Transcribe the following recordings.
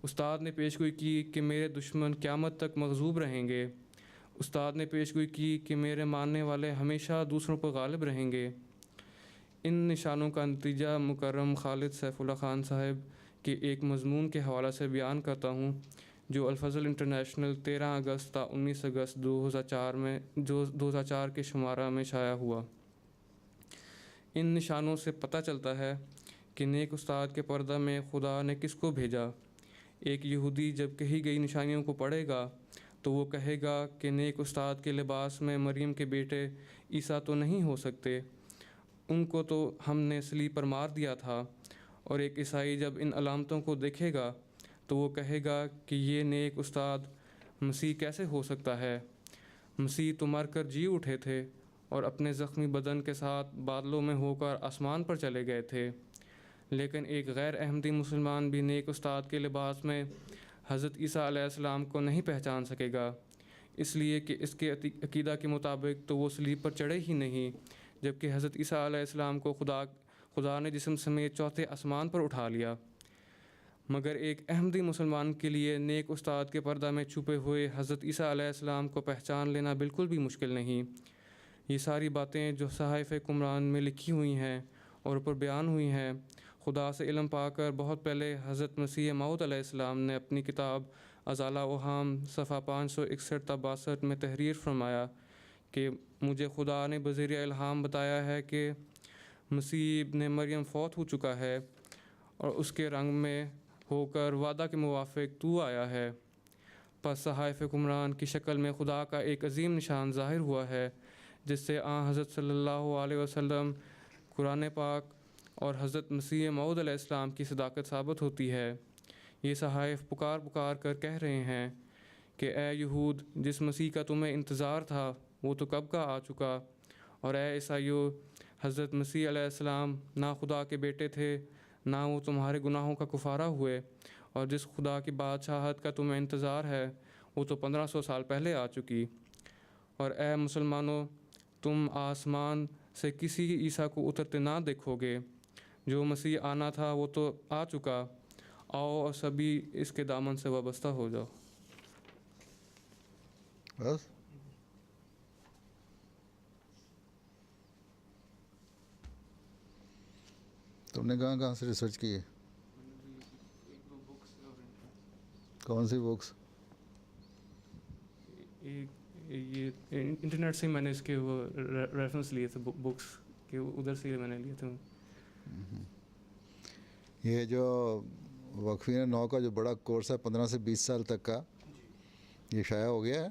उस्ताद ने पेशगोई की कि मेरे दुश्मन क़यामत तक मग़ज़ूब रहेंगे। उस्ताद ने पेशगोई की कि मेरे मानने वाले हमेशा दूसरों पर गालिब रहेंगे। इन निशानों का नतीजा मुकर्रम खालिद सैफुल्लाह ख़ान साहब के एक मज़मून के हवाले से बयान करता हूँ, जो अल-फ़ज़ल इंटरनेशनल 13 अगस्त ता 19 अगस्त 2004 में 2004 के शुमारा में शाया हुआ। इन निशानों से पता चलता है कि नेक उस्ताद के पर्दा में खुदा ने किसको भेजा। एक यहूदी जब कही गई निशानियों को पढ़ेगा तो वो कहेगा कि नेक उस्ताद के लिबास में मरियम के बेटे ईसा तो नहीं हो सकते, उनको तो हमने सलीब पर मार दिया था। और एक ईसाई जब इन अलामतों को देखेगा तो वो कहेगा कि ये नेक उस्ताद मसीह कैसे हो सकता है। मसीह तो मर कर जी उठे थे और अपने ज़ख्मी बदन के साथ बादलों में होकर आसमान पर चले गए थे। लेकिन एक गैर अहमदी मुसलमान भी नेक उस्ताद के लिबास में हज़रत ईसा अलैहिस्सलाम को नहीं पहचान सकेगा, इसलिए कि इसके अकीदा के मुताबिक तो वो सलीब पर चढ़े ही नहीं, जबकि हज़रत ईसा अलैहिस्सलाम को खुदा ने जिस्म समेत चौथे आसमान पर उठा लिया। मगर एक अहमदी मुसलमान के लिए नेक उस्ताद के पर्दा में छुपे हुए हज़रत ईसा अलैहिस्सलाम को पहचान लेना बिल्कुल भी मुश्किल नहीं। ये सारी बातें जो सहाइफ़ कुरान में लिखी हुई हैं और ऊपर बयान हुई हैं, खुदा से इल्म पाकर बहुत पहले हज़रत मसीह मऊद अलैहिस्सलाम ने अपनी किताब अज़ाला वहाम सफ़ा 561 ता 62 में तहरीर फरमाया कि मुझे खुदा ने बज़रिया इल्हाम बताया है कि मसीह इब्न मरियम फ़ौत हो चुका है और उसके रंग में होकर वादा के मुवाफ़िक तू आया है। पस सहाइफ़ कुरान की शक्ल में खुदा का एक अजीम निशान ज़ाहिर हुआ है, जिससे हज़रत सल्लल्लाहु अलैहि वसल्लम, कुरान पाक और हज़रत मसीह मऊद अलैहिस्सलाम की सदाकत साबित होती है। ये सहाइफ़ पुकार कर कह रहे हैं कि ए यहूद, जिस मसीह का तुम्हें इंतज़ार था वो तो कब का आ चुका, और ए ईसाइयों, हज़रत मसीह अलैहिस्सलाम ना खुदा के बेटे थे ना वो तुम्हारे गुनाहों का कुफारा हुए, और जिस खुदा की बादशाहत का तुम्हें इंतज़ार है वो तो 1500 साल पहले आ चुकी। और ए मुसलमानों, तुम आसमान से किसी ईसा को उतरते ना देखोगे, जो मसीह आना था वो तो आ चुका। आओ और सभी इसके दामन से वाबस्ता हो जाओ। बस तुमने कहाँ से रिसर्च की है? कौन सी बुक्स? ये इंटरनेट से मैंने इसके वो रेफरेंस लिए थे, बुक्स के उधर से मैंने लिए थे। ये जो वक्फीन नौ का जो बड़ा कोर्स है 15 से 20 साल तक का, ये शाया हो गया है?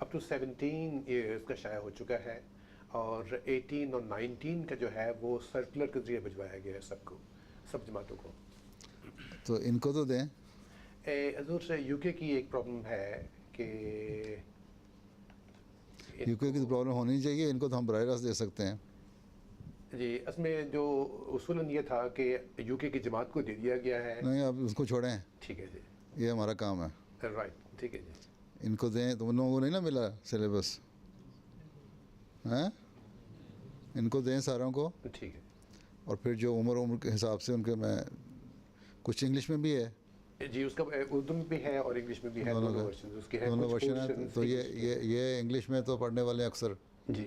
अप टू 17 ईयर्स का शाया हो चुका है, और 18 और 19 का जो है वो सर्कुलर के जरिए भिजवाया गया है सबको, सब जमातों को। तो इनको तो दें। हजूर से यूके की एक प्रॉब्लम है कि यूके की तो प्रॉब्लम होनी चाहिए, इनको तो हम बराह रास्त दे सकते हैं जी। इसमें जो उसूलन ये था कि यूके की जमात को दे दिया गया है। नहीं, आप उसको छोड़ें, ठीक है जी, ये हमारा काम है। राइट, ठीक है जी। इनको दें। तुम लोगों को नहीं ना मिला सिलेबस? हैं? इनको दें सारों को। ठीक है। और फिर जो उम्र के हिसाब से उनके, मैं कुछ इंग्लिश में भी है जी, उसका उर्दू में भी है और इंग्लिश में भी है, दोनों वर्जन उसके हैं। दोनों वर्जन है। तो ये इंग्लिश में तो पढ़ने वाले अक्सर जी,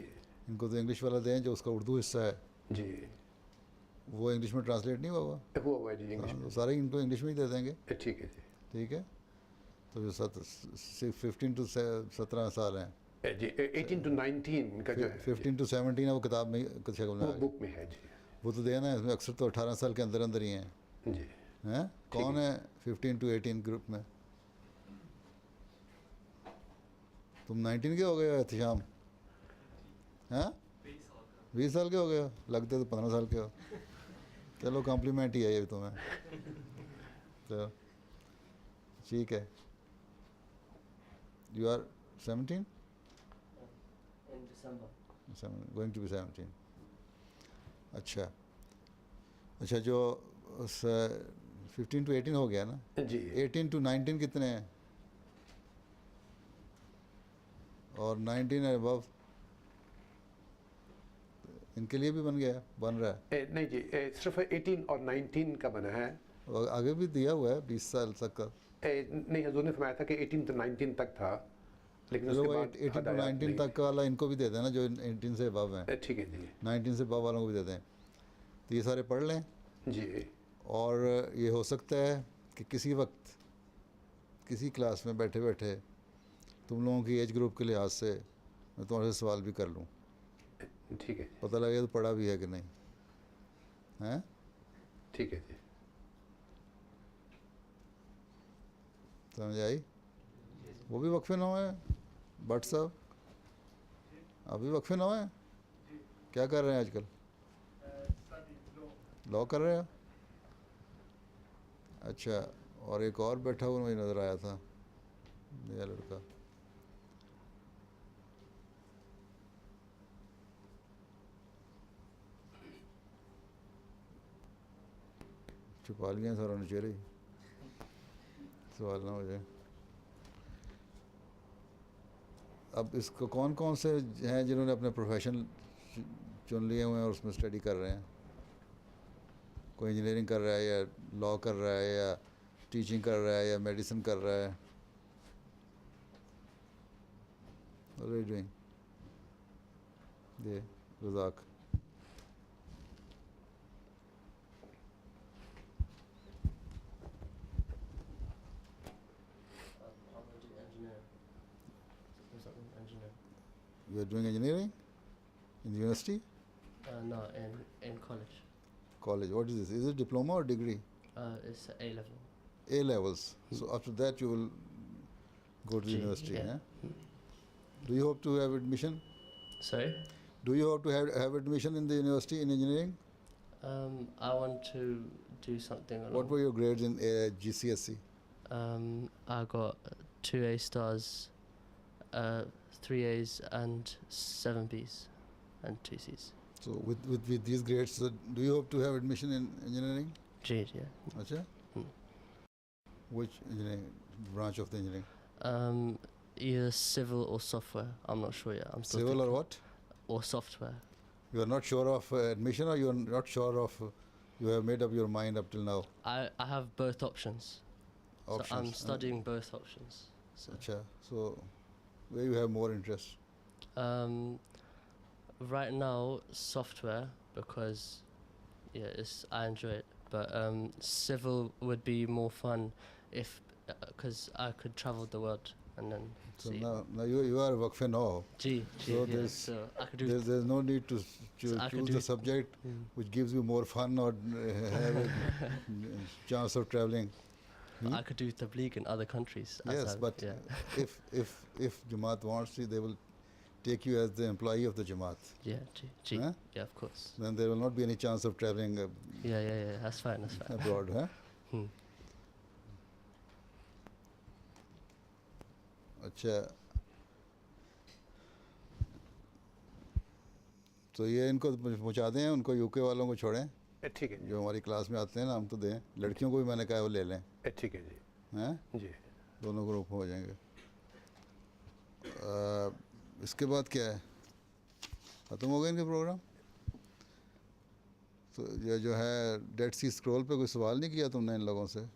इनको तो इंग्लिश वाला दें, जो उसका उर्दू हिस्सा है जी, वो इंग्लिश में ट्रांसलेट नहीं हुआ हुआ है जी इंग्लिश में। तो सारे इनको इंग्लिश में ही दे देंगे। ठीक है जी, ठीक है। तो जो 15 to 17 साल हैं जी, 18 to 19 का जो है 15 to 17 है, वो किताब में शक्ल में वो आ गई। बुक में है जी। वो तो देना है, इसमें अक्सर तो 18 साल के अंदर अंदर ही हैं। जी, हैं? कौन है 15 to 18 ग्रुप में? तुम 19 के हो गए हो एहतिशाम? हैं? 20 साल के हो गए हो, लगते तो 15 साल के हो। चलो कॉम्प्लीमेंट ही है ये तुम्हें। तो ठीक है। You are 17? In December. Going to be 17। अच्छा, जो 15 to 18 हो गया ना? जी। 18 to 19 कितने हैं? और 19 है अबव, इनके लिए भी बन रहा है? नहीं जी, सिर्फ 18 और 19 का बना है। और आगे भी दिया हुआ है 20 साल तक का। नहीं, हजूर ने फरमाया था कि 18 to 19 तक था, लेकिन चलो उसके वो बाद 18 to 19 तक का वाला इनको भी दे देना, जो 18 से अबव हैं, ठीक है जी। 19 से अबव वालों को भी दे दें, तो ये सारे पढ़ लें। जी और ये हो सकता है कि किसी वक्त किसी क्लास में बैठे बैठे तुम लोगों की एज ग्रुप के लिहाज से मैं तुम्हारे से सवाल भी कर लूँ, ठीक है, पता लगे तो पढ़ा भी है कि नहीं, हैं? ठीक है जी। समझ आई? वो भी वक्फे नौ है भट्ट साहब, अभी वक्फे नौ है, क्या कर रहे हैं आजकल? लॉ कर रहे हैं। अच्छा, और एक और बैठा हुआ मुझे नज़र आया था, नया लड़का, छुपा लिया सारा चेहरे, सवाल ना हो जाए। अब इसको कौन कौन से हैं जिन्होंने अपने प्रोफेशन चुन लिए हुए हैं और उसमें स्टडी कर रहे हैं? कोई इंजीनियरिंग कर रहा है या लॉ कर रहा है या टीचिंग कर रहा है या मेडिसिन कर रहा है? What are you doing? ये Razzaq, I'm going to do engineering. Or something, engineering. you are doing engineering in the university, No, in college. college. What is this? Is it diploma or degree? It's A level. A levels. So after that you will go to the G, university. yeah. Eh? Do you hope to have admission? Sorry. Do you hope to have admission in the university in engineering? I want to do something. What along- were your grades in GCSE? I got 2 A stars, 3 A's, and 7 B's, and 2 C's. So with these grades, do you hope to have admission in engineering? G, yeah. Acha? Hmm. Which engineering branch of the engineering? Either civil or software. I'm not sure yet. I'm still Civil or thinking. what? Or software. You are not sure of admission, or you are not sure of? You have made up your mind up till now. I have both options. So I'm Options. studying both options. So Acha. So where you have more interest? right now software, because I enjoy it. But civil would be more fun if because I could travel the world and then So see. now you are Waqf now. G, So yeah, there's- so I could do. There's no need to I could choose do the it. subject Mm. which gives you more fun or have a chance of traveling. I could do tabligh in other countries. as Yes, I've- but yeah, if Jamaat wants to, they will take you as the employee of the Jamaat. yeah, G, Huh? yeah, of course. Then there will not be any chance of traveling Yeah, that's fine, that's fine. abroad. Huh? Hmm. अच्छा, तो ये इनको पहुंचा दें, उनको UK वालों को छोड़ें ठीक है जो हमारी क्लास में आते हैं, नाम तो दें। लड़कियों को भी मैंने कहा वो ले लें, ठीक है जी। हैं? जी दोनों ग्रुप हो जाएंगे। इसके बाद क्या है, ख़त्म हो गए इनके प्रोग्राम? तो ये जो है डेड सी स्क्रॉल पे कोई सवाल नहीं किया तुमने इन लोगों से?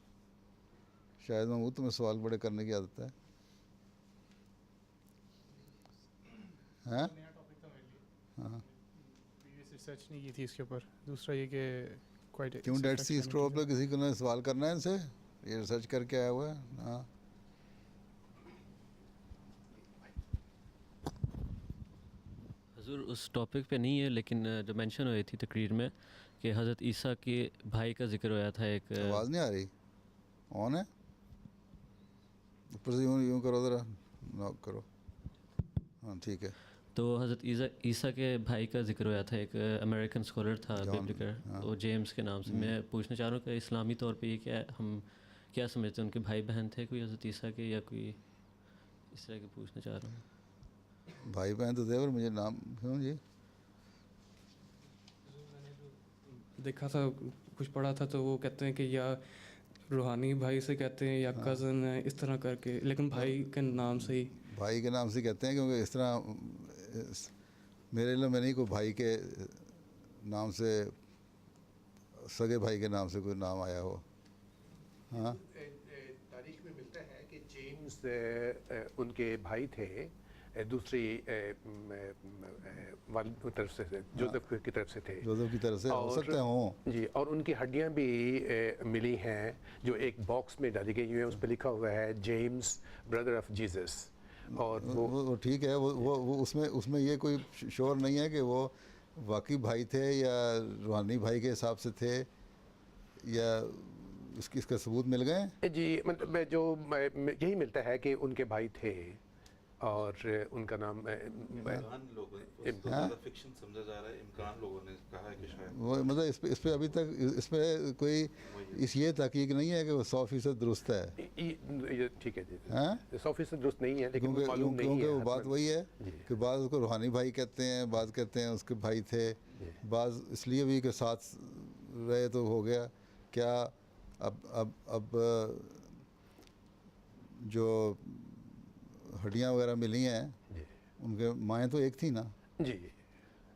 शायद महमूद तुम्हें सवाल बड़े करने की आदत है, हैं? नया टॉपिक था मेरे लिए, हाँ, प्रीवियस रिसर्च नहीं की थी इसके ऊपर। दूसरा ये कि क्वाइट क्यों डेड सी स्क्रॉल पे किसी को ने सवाल करना है इनसे? ये रिसर्च करके आया हुआ है। हाँ, हजूर उस टॉपिक पे नहीं है, लेकिन जो मेंशन हुई थी तकरीर में कि हज़रत ईसा के भाई का जिक्र होया था एक आवाज़ नहीं आ रही? ऑन है? ऊपर से यूँ यूँ करो ज़रा, नॉक करो। हाँ ठीक है। तो हज़रत ईसा के भाई का जिक्र होया था, एक अमेरिकन स्कॉलर था जॉन, बिब्लिकल, हाँ। वो जेम्स के नाम से। मैं पूछना चाह रहा हूँ कि इस्लामी तौर पे ये क्या है, हम क्या समझते हैं, उनके भाई बहन थे कोई हज़रत ईसा के, या कोई इस तरह के पूछना चाह रहा हूँ। भाई बहन तो थे, पर मुझे नाम क्यों जी? देखा था, कुछ पढ़ा था, तो वो कहते हैं कि या रूहानी भाई से कहते हैं या कज़न है, इस तरह करके, लेकिन भाई के नाम से ही। भाई के नाम से कहते हैं, क्योंकि इस तरह मेरे इल्म में नहीं कोई भाई के नाम से, सगे भाई के नाम से कोई नाम आया हो। हाँ तारीख में मिलता है कि जेम्स उनके भाई थे दूसरी वालिद की तरफ से जोसेफ की तरफ से थे जोसेफ की तरफ से हो और- सकता है हो। जी, और उनकी हड्डियां भी मिली हैं जो एक बॉक्स में डाली गई हुई हैं, उस पर लिखा हुआ है जेम्स ब्रदर ऑफ जीसस। और वो ठीक है, वो उसमें उसमें ये कोई श्योर नहीं है कि वो वाकई भाई थे या रूहानी भाई के हिसाब से थे, या इसका सबूत मिल गए। जी, मतलब यही मिलता है कि उनके भाई थे और उनका नाम इमकान लोगों को तो ज़्यादा फिक्शन समझा जा रहा है। इमकान लोगों ने कहा है कि शायद वो मतलब इस पे अभी तक इस पे कोई ये तहकीक नहीं है कि वो 100% दुरुस्त है। ये ठीक है जी, हाँ 100% दुरुस्त नहीं है, लेकिन क्योंकि वो मालूम नहीं क्योंकि है। वो बात वही है जी। कि बाद उसको रूहानी भाई कहते हैं, बाद कहते हैं उसके भाई थे, बाद इसलिए भी कि साथ रहे तो हो गया क्या। अब जो हड्डियाँ वगैरह मिली हैं जी उनके माएँ तो एक थी ना, जी,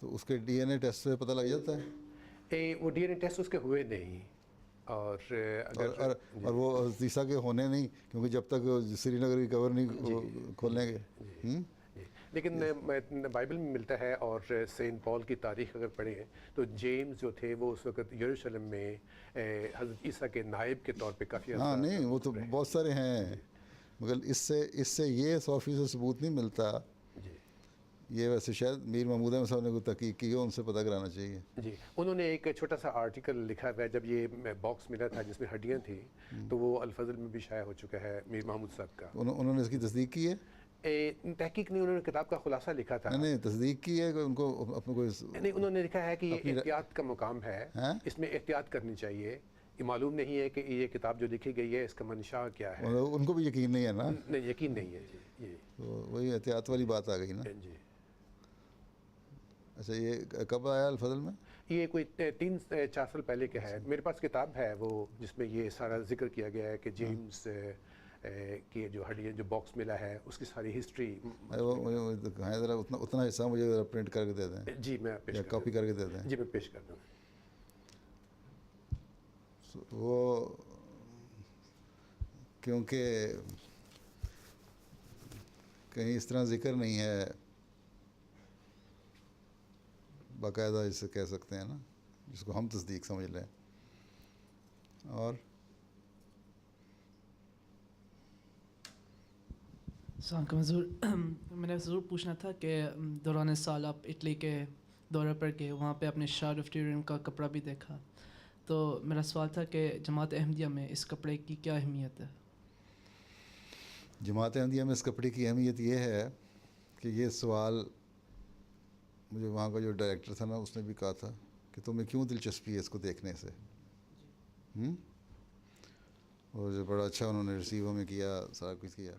तो उसके डीएनए टेस्ट से पता लग जाता है। वो डीएनए टेस्ट उसके हुए नहीं, और अगर और वो तीसा के होने नहीं, क्योंकि जब तक श्रीनगर की कवर नहीं खोलेंगे। जी। लेकिन बाइबल में मिलता है, और सेंट पॉल की तारीख अगर पढ़ें तो जेम्स जो थे वो उस वक्त यरूशलेम में हज़रत ईसा के नायब के तौर पे काफ़ी हाँ नहीं, वो तो बहुत सारे हैं, मगर इससे ये 100% सबूत नहीं मिलता। जी ये वैसे शायद मीर महमूद अहमद साहब ने कोई तहकीक की हो, उनसे पता कराना चाहिए। जी, उन्होंने एक छोटा सा आर्टिकल लिखा हुआ है, जब ये बॉक्स मिला था जिसमें हड्डियाँ थी, तो वो अल-फज़ल में भी शाया हो चुका है मीर महमूद साहब का। उन्होंने इसकी तस्दीक की है? तहकीक नहीं, उन्होंने किताब का खुलासा लिखा था। नहीं तस्दीक की है कि उनको अपने कोई नहीं, उन्होंने लिखा है कि ये एहतियात का मुकाम है, हैं? इसमें एहतियात करनी चाहिए। ये मालूम नहीं है कि ये किताब जो लिखी गई है इसका मंशा क्या है। उनको भी यकीन नहीं है ना, नहीं, यकीन नहीं है जी। ये तो वही एहतियात वाली बात आ गई ना। जी, अच्छा ये कब आया अल-फज़ल में? ये कोई 3-4 साल पहले का है। मेरे पास किताब है वो जिसमें ये सारा जिक्र किया गया है कि जेम्स की जो हड्डियाँ जो बॉक्स मिला है उसकी सारी हिस्ट्री। अरे वो मुझे कहाँ ज़रा उतना हिस्सा मुझे ज़रा प्रिंट करके दे दें जी मैं पेश या कर कॉपी करके दे दें। जी मैं पेश कर दूँ। वो क्योंकि कहीं इस तरह जिक्र नहीं है बाकायदा, जिसे कह सकते हैं ना, जिसको हम तस्दीक समझ लें। और मैंने ज़रूर पूछना था कि दौरान साल आप इटली के दौरे पर गए, वहाँ पे आपने शार्ड ऑफ ट्यूरिन का कपड़ा भी देखा, तो मेरा सवाल था कि जमात अहमदिया में इस कपड़े की क्या अहमियत है? जमात अहमदिया में इस कपड़े की अहमियत ये है कि ये सवाल मुझे वहाँ का जो डायरेक्टर था ना उसने भी कहा था कि तुम्हें क्यों दिलचस्पी है इसको देखने से। और जो बड़ा अच्छा उन्होंने रिसीव हमें किया, सारा कुछ किया।